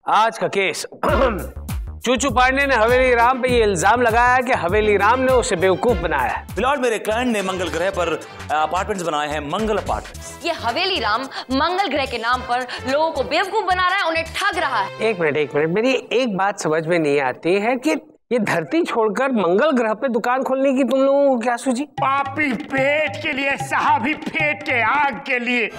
आज का केस चूचू पांडे ने हवेली राम पे ये इल्जाम लगाया कि हवेली राम ने उसे बेवकूफ बनाया है। मिलॉर्ड, मेरे क्लाइंट ने मंगल ग्रह पर अपार्टमेंट्स बनाए हैं, मंगल अपार्टमेंट्स। ये हवेली राम मंगल ग्रह के नाम पर लोगों को बेवकूफ बना रहा है, उन्हें ठग रहा है। एक मिनट, मेरी एक बात समझ में नहीं आती है कि ये धरती छोड़कर मंगल ग्रह पे दुकान खोलने की तुम लोगों को क्या सूझी? पापी पेट के लिए, साहबी पेट के आग के लिए।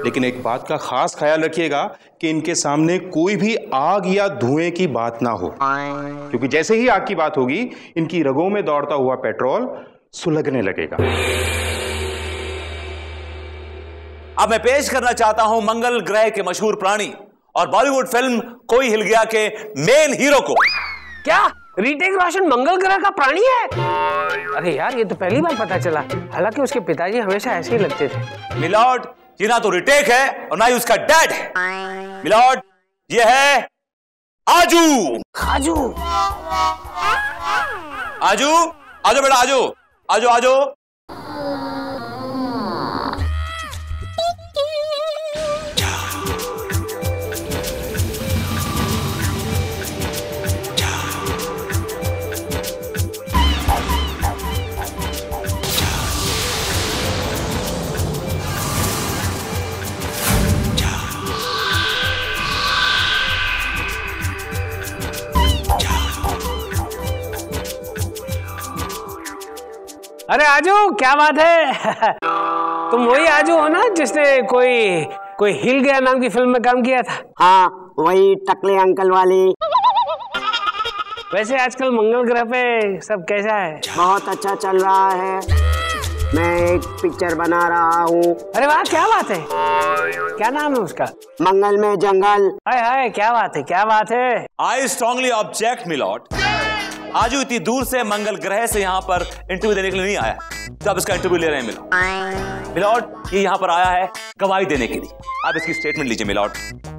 लेकिन एक बात का खास ख्याल रखिएगा कि इनके सामने कोई भी आग या धुएं की बात ना हो, क्योंकि जैसे ही आग की बात होगी इनकी रगों में दौड़ता हुआ पेट्रोल सुलगने लगेगा। अब मैं पेश करना चाहता हूं मंगल ग्रह के मशहूर प्राणी और बॉलीवुड फिल्म कोई हिल गया के मेन हीरो को। क्या ऋतिक रोशन मंगल ग्रह का प्राणी है? अरे यार, ये तो पहली बार पता चला। हालांकि उसके पिताजी हमेशा ऐसे ही लगते थे। मिलॉर्ड, ये ना तो ऋतिक है और ना ही उसका डैड है। मिलॉर्ड, ये है आजू। आजू? आजू, आजो बेटा, आजो आजो आजो। अरे आजू, क्या बात है? तुम वही आजू हो ना जिसने कोई हिल गया नाम की फिल्म में काम किया था? हाँ, वही टकले अंकल वाली। वैसे आजकल मंगल ग्रह पे सब कैसा है? बहुत अच्छा चल रहा है। मैं एक पिक्चर बना रहा हूँ। अरे वाह, क्या बात है? क्या नाम है उसका? मंगल में जंगल। हाय हाय, क्या बात है, क्या बात है? I strongly object milord. आजू इतनी दूर से मंगल ग्रह से यहाँ पर इंटरव्यू देने के लिए नहीं आया, तो आप इसका इंटरव्यू ले रहे हैं मिलॉर्ड। मिलॉर्ड, ये यहाँ पर आया है गवाही देने के लिए। आप इसकी स्टेटमेंट लीजिए milord,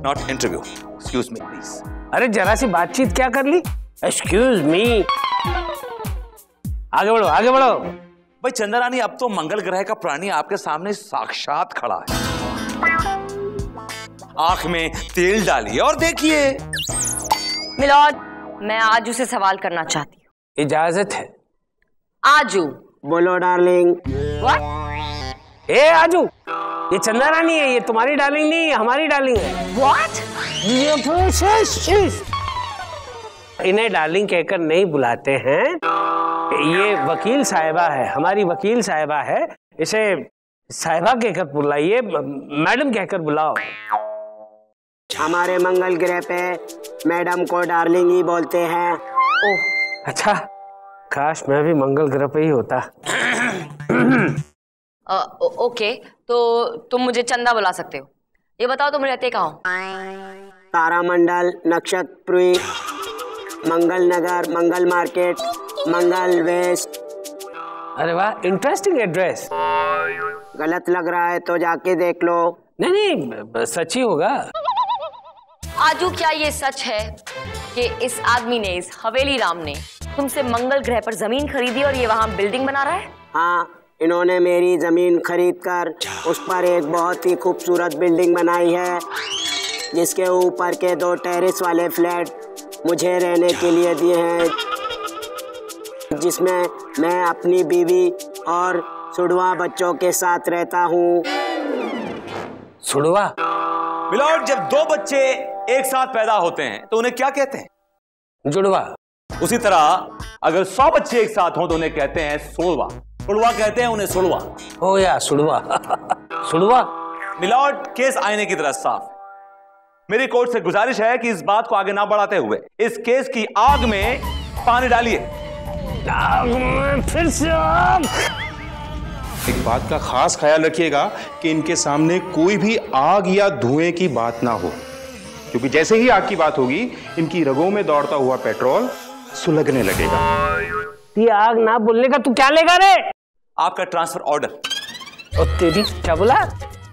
not interview. Excuse me please. अरे जरा सी बातचीत क्या कर ली? Excuse me. आगे बढ़ो, आगे बढ़ो। भाई चंदा रानी, अब तो मंगल ग्रह का प्राणी आपके सामने साक्षात खड़ा है। आंख में तेल डालिए और देखिए। मिलॉर्ड, मैं आजू से सवाल करना चाहती हूँ। इजाजत है। आजू। बोलो डार्लिंग। व्हाट? ए आजू, ये चंदा रानी है, ये तुम्हारी डार्लिंग नहीं, हमारी डार्लिंग है। व्हाट? इन्हें डार्लिंग कहकर नहीं बुलाते हैं। ये वकील साहिबा है, हमारी वकील साहिबा है। इसे साहिबा कहकर बुलाइए, मैडम कहकर बुलाओ। हमारे मंगल ग्रह पे मैडम को डार्लिंग ही बोलते हैं। ओह, अच्छा, काश मैं भी मंगल ग्रह पे ही होता। ओके, तो तुम मुझे चंदा बुला सकते हो। ये बताओ तुम रहते कहाँ हो? तारामंडल, नक्षत्रपुरी, मंगल नगर, मंगल मार्केट, मंगल वेस्ट। अरे वाह, इंटरेस्टिंग एड्रेस। गलत लग रहा है तो जाके देख लो। नहीं, सच ही होगा। आजू, क्या ये सच है कि इस आदमी ने, इस हवेली राम ने तुमसे मंगल ग्रह पर जमीन खरीदी और ये वहां बिल्डिंग बना रहा है? हाँ, इन्होंने मेरी जमीन खरीदकर उस पर एक बहुत ही खूबसूरत बिल्डिंग बनाई है, जिसके ऊपर के 2 टेरेस वाले फ्लैट मुझे रहने के लिए दिए हैं, जिसमें मैं अपनी बीवी और सुड़वा बच्चों के साथ रहता हूँ। सुड़वा? मिलॉर्ड, जब 2 बच्चे एक साथ पैदा होते हैं तो उन्हें क्या कहते हैं? जुड़वा। उसी तरह अगर 100 बच्चे एक साथ हों तो उन्हें कहते हैं सोड़वा। सुड़वा कहते हैं उन्हें, सुड़वा। ओ या सुड़वा। सुड़वा। मिलॉर्ड, केस आईने की तरह साफ। मेरी कोर्ट से गुजारिश है कि इस बात को आगे ना बढ़ाते हुए इस केस की आग में पानी डालिए। फिर से एक बात का खास ख्याल रखिएगा कि इनके सामने कोई भी आग या धुएं की बात ना हो, क्योंकि जैसे ही आग की बात होगी इनकी रगों में दौड़ता हुआ पेट्रोल सुलगने लगेगा। ये आग ना बोलने का तू क्या लेगा रे? आपका ट्रांसफर ऑर्डर। और तेरी क्या बोला?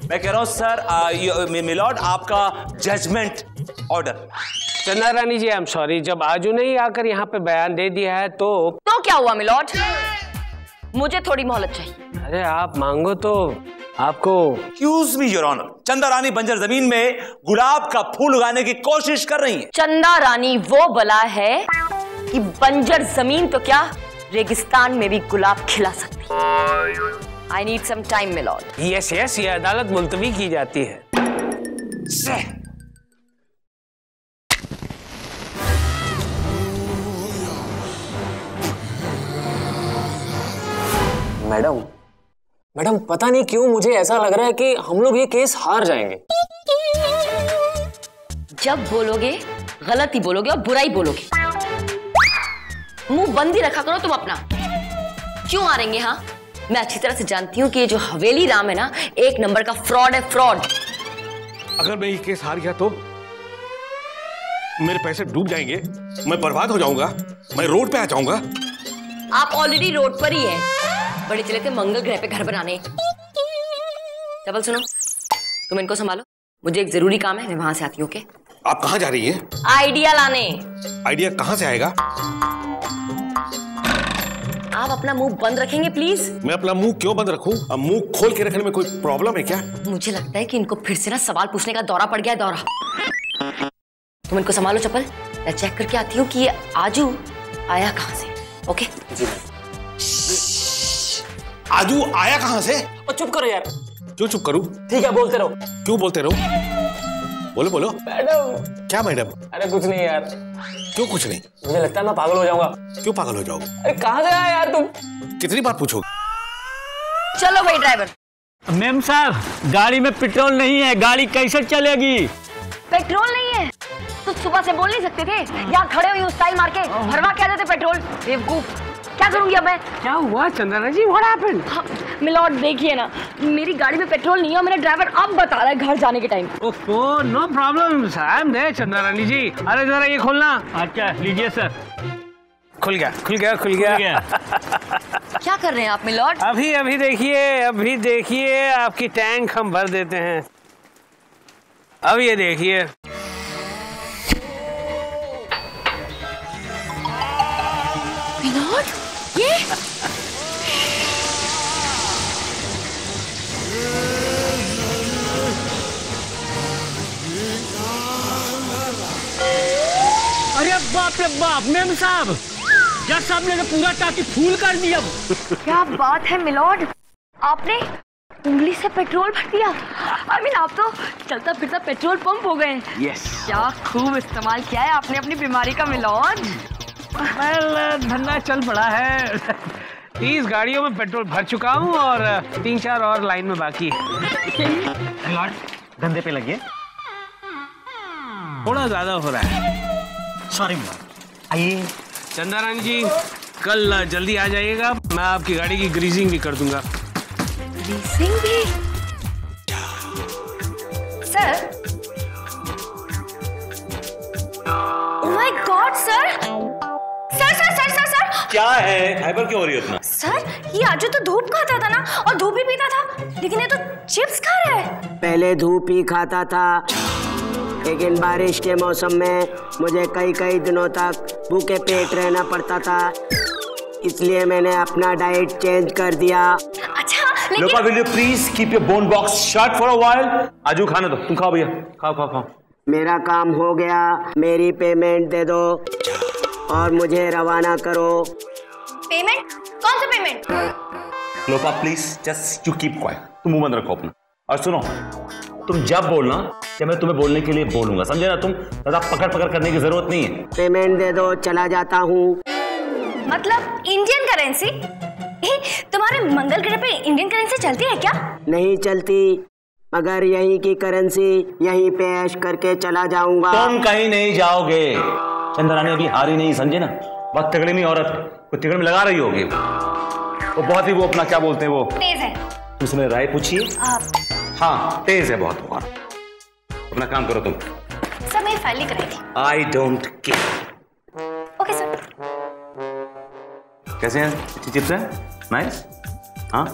मैं कह रहा हूं सर, मिलॉर्ड, आपका जजमेंट ऑर्डर। चंदा रानी जी, आई एम सॉरी, जब आजू ने ही आकर यहाँ पे बयान दे दिया है तो क्या हुआ मिलॉर्ड? मुझे थोड़ी मोहलत चाहिए। अरे आप मांगो तो आपको एक्सक्यूज मी योर ऑनर, चंदा रानी बंजर जमीन में गुलाब का फूल उगाने की कोशिश कर रही है। चंदा रानी वो बला है कि बंजर जमीन तो क्या रेगिस्तान में भी गुलाब खिला सकती है। I need some time milord. Yes yes, ये अदालत मुलतवी की जाती है। मैडम पता नहीं क्यों मुझे ऐसा लग रहा है कि हम लोग ये केस हार जाएंगे। जब बोलोगे गलत ही बोलोगे और बुरा ही बोलोगे। मुंह बंद ही रखा करो तुम अपना। क्यों हारेंगे? हाँ, मैं अच्छी तरह से जानती हूँ कि ये जो हवेली राम है ना, एक नंबर का फ्रॉड है, फ्रॉड। अगर मैं ये केस हार गया तो मेरे पैसे डूब जाएंगे, मैं बर्बाद हो जाऊंगा, मैं रोड पे आ जाऊंगा। आप ऑलरेडी रोड पर ही हैं। बड़े चले थे मंगल ग्रह पे घर बनाने। डबल सुनो, तुम इनको संभालो, मुझे एक जरूरी काम है, मैं वहां से आती हूँ। ओके? आप कहाँ जा रही हैं? आइडिया लाने। आइडिया कहाँ से आएगा? आप अपना मुंह बंद रखेंगे प्लीज? मैं अपना मुंह क्यों बंद रखूं? अब मुंह खोल के रखने में कोई प्रॉब्लम है क्या? मुझे लगता है कि इनको फिर से ना सवाल पूछने का दौरा पड़ गया है। दौरा। तुम इनको संभालो चप्पल, मैं चेक करके आती हूँ कि ये आजू आया कहाँ से। ओके? जी। आजू आया कहाँ से? और चुप करो यार। क्यों चुप करूं? ठीक है, बोलते रहो। क्यों बोलते रहो? बोलो बोलो। मैडम। क्या मैडम? अरे कुछ नहीं यार। क्यों कुछ नहीं? मुझे लगता है मैं पागल हो जाऊंगा। क्यों पागल हो जाओगे? अरे कहाँ से आया यार तुम? कितनी बार पूछोगे? चलो भाई ड्राइवर। मैम साहब, गाड़ी में पेट्रोल नहीं है, गाड़ी कैसे चलेगी? पेट्रोल नहीं है तो सुबह से बोल नहीं सकते थे? यहाँ खड़े हुई स्टाइल मार के भरवा क्या देते पेट्रोल? बेवकूफ। क्या करूंगी अब मैं? क्या हुआ Chandra ji? What happened? Milord देखिए ना, मेरी गाड़ी में पेट्रोल नहीं है और मेरा ड्राइवर अब बता रहा है घर जाने के टाइम। ओहो, no problem, I am there Chandra Rani ji. अरे जरा ये खोलना। अच्छा लीजिए सर। खुल गया, खुल गया, खुल गया। क्या कर रहे हैं आप मिलॉर्ड? अभी देखिए आपकी टैंक हम भर देते हैं। अब ये देखिए। मिलॉर्ड, ये अरे बाप रे बाप, मैम साहब, जज साहब ने तो पूरा टाकी फूल कर दिया। क्या बात है मिलॉर्ड, आपने उंगली से पेट्रोल भर दिया। आई मीन आप तो चलता फिरता पेट्रोल पंप हो गए। यस। क्या खूब इस्तेमाल किया है आपने अपनी बीमारी का मिलॉर्ड। धंधा चल पड़ा है। 30 गाड़ियों में पेट्रोल भर चुका हूँ और 3-4 और लाइन में बाकी है। धंधे पे लगे। थोड़ा ज्यादा हो रहा है। सॉरी आइए। चंदा रानी जी, कल जल्दी आ जाइएगा, मैं आपकी गाड़ी की ग्रीसिंग भी कर दूंगा। ग्रीसिंग भी? Sir. Oh my God sir. Sir क्या है? हाइपर क्यों हो रही है इतना? सर, ये आजू तो धूप खाता था ना, और धूप ही पीता था, लेकिन ये तो चिप्स खा रहा है। पहले धूप ही खाता था, लेकिन बारिश के मौसम में मुझे कई दिनों तक भूखे पेट रहना पड़ता था, इसलिए मैंने अपना डाइट चेंज कर दिया। अच्छा, लेकिन लोपा, will you please keep your bone box shut for a while? आजू खाने दो, तुम खाओ भैया, खाओ। मेरा काम हो गया, मेरी पेमेंट दे दो और मुझे रवाना करो। पेमेंट? कौन सा payment? Lopa please just you keep quiet, तुम मुंह बंद रखो अपना। और सुनो, तुम जब बोलना जब मैं तुम्हें बोलने के लिए बोलूंगा, समझे ना? तुम ज्यादा पकड़ करने की जरूरत नहीं है। पेमेंट दे दो, चला जाता हूँ। मतलब इंडियन करेंसी? तुम्हारे मंगल ग्रह पे इंडियन करेंसी चलती है क्या? नहीं चलती, मगर यहीं की करेंसी यहीं पे ऐश करके चला जाऊंगा। तुम कहीं नहीं जाओगे। चंदा रानी अभी हारी नहीं, समझे ना? बहुत तगड़ी में औरत है, वो तिगड़ में लगा रही होगी। वो बहुत ही, वो अपना क्या बोलते हैं, वो तेज है। तुमसे मेरी राय पूछिए। हाँ, तेज है बहुत वो। अपना काम करो तुम। सर, मेरी फाइल लिख रही थी। I don't care. Okay sir. कैसे हैं? अच्छी चिप्स है? नाइस। हाँ,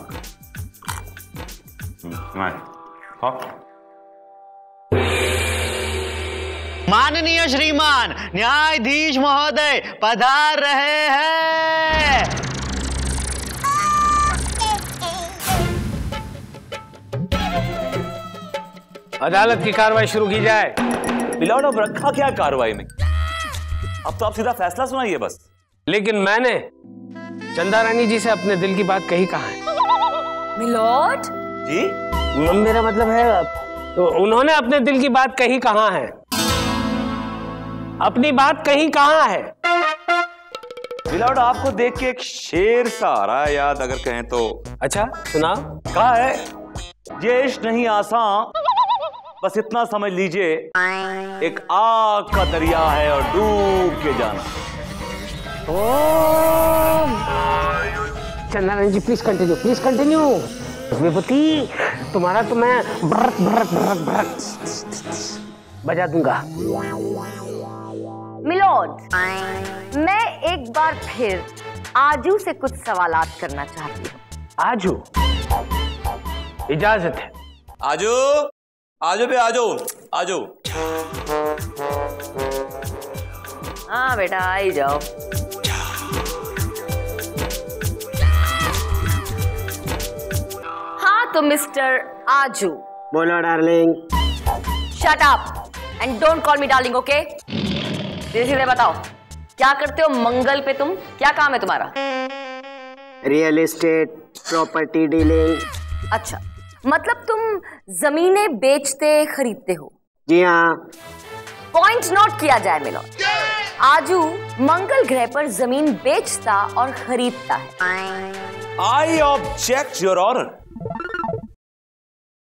माननीय श्रीमान न्यायाधीश महोदय पधार रहे हैं। अदालत की कार्रवाई शुरू की जाए। मिलॉर्ड, अब रखा क्या कार्रवाई में? अब तो आप सीधा फैसला सुनाइए बस। लेकिन मैंने चंदा रानी जी से अपने दिल की बात कही कहाँ है? मिलॉर्ड जी, मेरा मतलब है तो उन्होंने अपने दिल की बात कही कहाँ है? अपनी बात कही कहाँ है? मिलॉर्ड, आपको देख के एक शेर सा आ रहा है याद, अगर कहें तो। अच्छा सुना। कहा है, ये इश्क नहीं आसान, बस इतना समझ लीजिए एक आग का दरिया है और डूब के जाना। चंदा रानी जी प्लीज कंटिन्यू, प्लीज कंटिन्यू। विभूति, तुम्हारा तो मैं भरत भरत भरत भरत बजा दूंगा। मिलॉर्ड, मैं एक बार फिर आजू से कुछ सवालात करना चाहती हूँ। आजू? इजाजत है। आजू, आजू पे आजू, आजू। हाँ बेटा, आ ही जाओ। हाँ तो मिस्टर आजू। बोलो darling. Shut up and don't call me darling, okay? सीधे बताओ, क्या करते हो मंगल पे तुम? क्या काम है तुम्हारा? Real estate, property dealing. अच्छा, मतलब तुम जमीनें बेचते खरीदते हो? जी हाँ। पॉइंट नोट किया जाए मिलॉर्ड। आजू मंगल ग्रह पर जमीन बेचता और खरीदता है। I object your honour.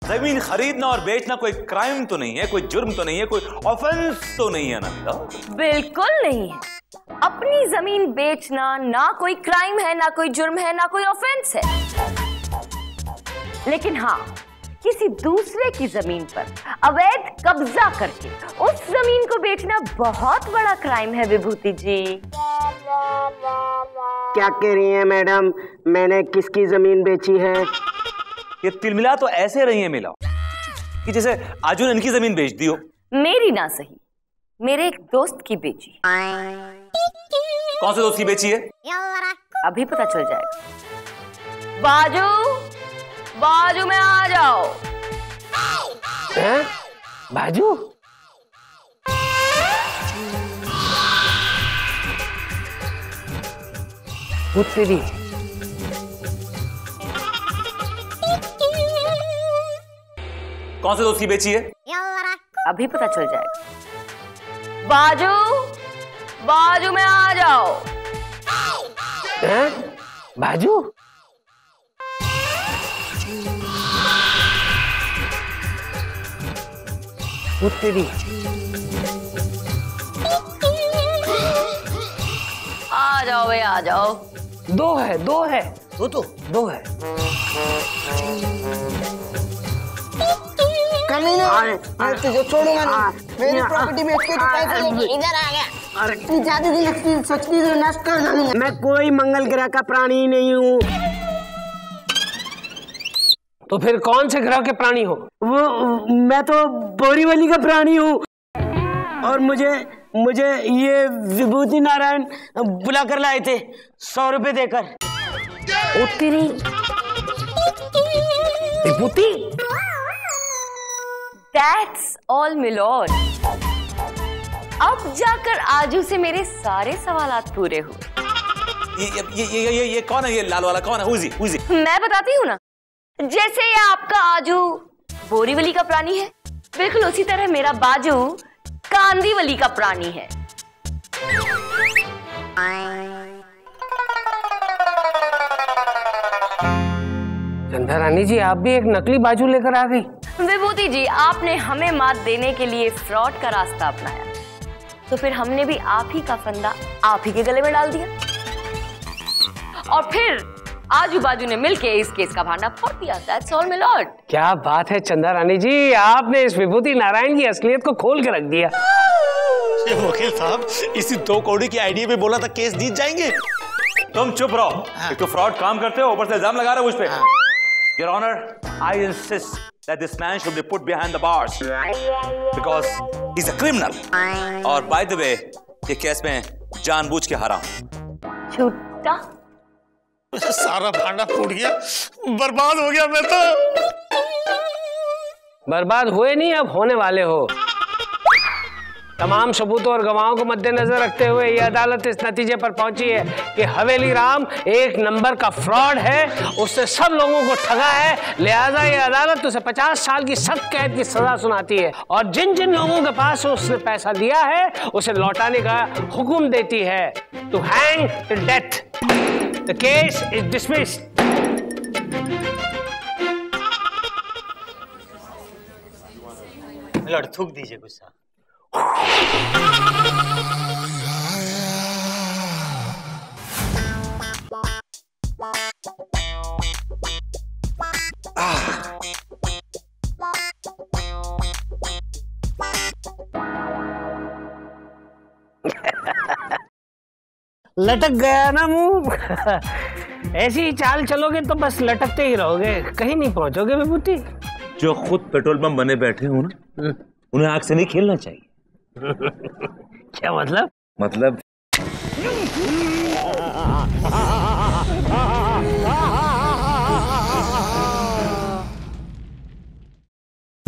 जमीन खरीदना और बेचना कोई क्राइम तो नहीं है, कोई जुर्म तो नहीं है, कोई ऑफेंस तो नहीं है ना? बिल्कुल नहीं है। अपनी जमीन बेचना ना कोई क्राइम है, ना कोई जुर्म है, ना कोई ऑफेंस है। लेकिन हाँ, किसी दूसरे की जमीन पर अवैध कब्जा करके उस जमीन को बेचना बहुत बड़ा क्राइम है विभूति जी। क्या कह रही हैं मैडम? मैंने किसकी जमीन बेची है? ये तिलमिला तो ऐसे रही है मिला कि जैसे आजू ने इनकी जमीन बेच दी हो। मेरी ना सही, मेरे एक दोस्त की बेची। कौन से दोस्त की बेची है? अभी पता चल जाएगा। बाजू, बाजू में आ जाओ। हैं? बाजू? तेरी कौन से दोस्त की बेची है? अभी पता चल जाएगा। बाजू, बाजू में आ जाओ। हैं? बाजू? तेरी आ जाओ भाई, आ जाओ। दो है, दो है, दो है। तुझे छोड़ूंगा नहीं। मेरी प्रॉपर्टी बेच के तू पैसे लेके इधर आ गया। अरे तू ज्यादा दिन सोचती तो नष्ट कर डालूंगा। मैं कोई मंगल ग्रह का प्राणी ही नहीं हूँ। तो फिर कौन से ग्रह के प्राणी हो? वो मैं तो बोरीवली का प्राणी हूँ। और मुझे ये विभूति नारायण बुला कर लाए थे 100 रुपए देकर। तेरी विभूति? That's all, milord. अब जाकर आजू से मेरे सारे सवालात पूरे हुए। ये कौन है? ये लाल वाला कौन है? हुई मैं बताती हूँ ना। जैसे ये आपका आजू बोरीवली का प्राणी है, बिल्कुल उसी तरह मेरा बाजू कांदीवली का प्राणी है। चंदा रानी जी, आप भी एक नकली बाजू लेकर आ गई। विभूति जी, आपने हमें मात देने के लिए फ्रॉड का रास्ता अपनाया, तो फिर हमने भी आप ही का फंदा आप ही के गले में डाल दिया। और फिर आजू बाजू ने मिलके इस केस का भांडा फोड़ दिया। That's all, my lord। क्या बात है चंदा रानी जी, आपने इस विभूति नारायण की असलियत को खोल के रख दिया। वकील साहब, इसी 2 कौड़ी की आइडिया पे बोला था केस जीत जाएंगे। तुम चुप रहो। एक तो फ्रॉड काम करते हो, ऊपर से इल्जाम लगा रहे हो मुझ पे। Your Honor, I insist that this man should be put behind the bars because he's a criminal. और by the way, ये केस में जानबूझ के हारा हूं। झूठा? सारा भांडा फूट गया, बर्बाद हो गया मैं तो। बर्बाद हुए नहीं, अब होने वाले हो। तमाम सबूतों और गवाहों को मद्देनजर रखते हुए यह अदालत इस नतीजे पर पहुंची है कि हवेली राम एक नंबर का फ्रॉड है, उससे सब लोगों को ठगा है, लिहाजा यह अदालत उसे 50 साल की सख्त कैद की सजा सुनाती है और जिन जिन लोगों के पास उसने पैसा दिया है उसे लौटाने का हुक्म देती है। To hang till death. The case is dismissed. लड़ थूक दीजिए गुस्सा। लटक गया ना मुंह। ऐसी ही चाल चलोगे तो बस लटकते ही रहोगे, कहीं नहीं पहुंचोगे विभूति। जो खुद पेट्रोल पंप बने बैठे हो ना, उन्हें आग से नहीं खेलना चाहिए। क्या मतलब? मतलब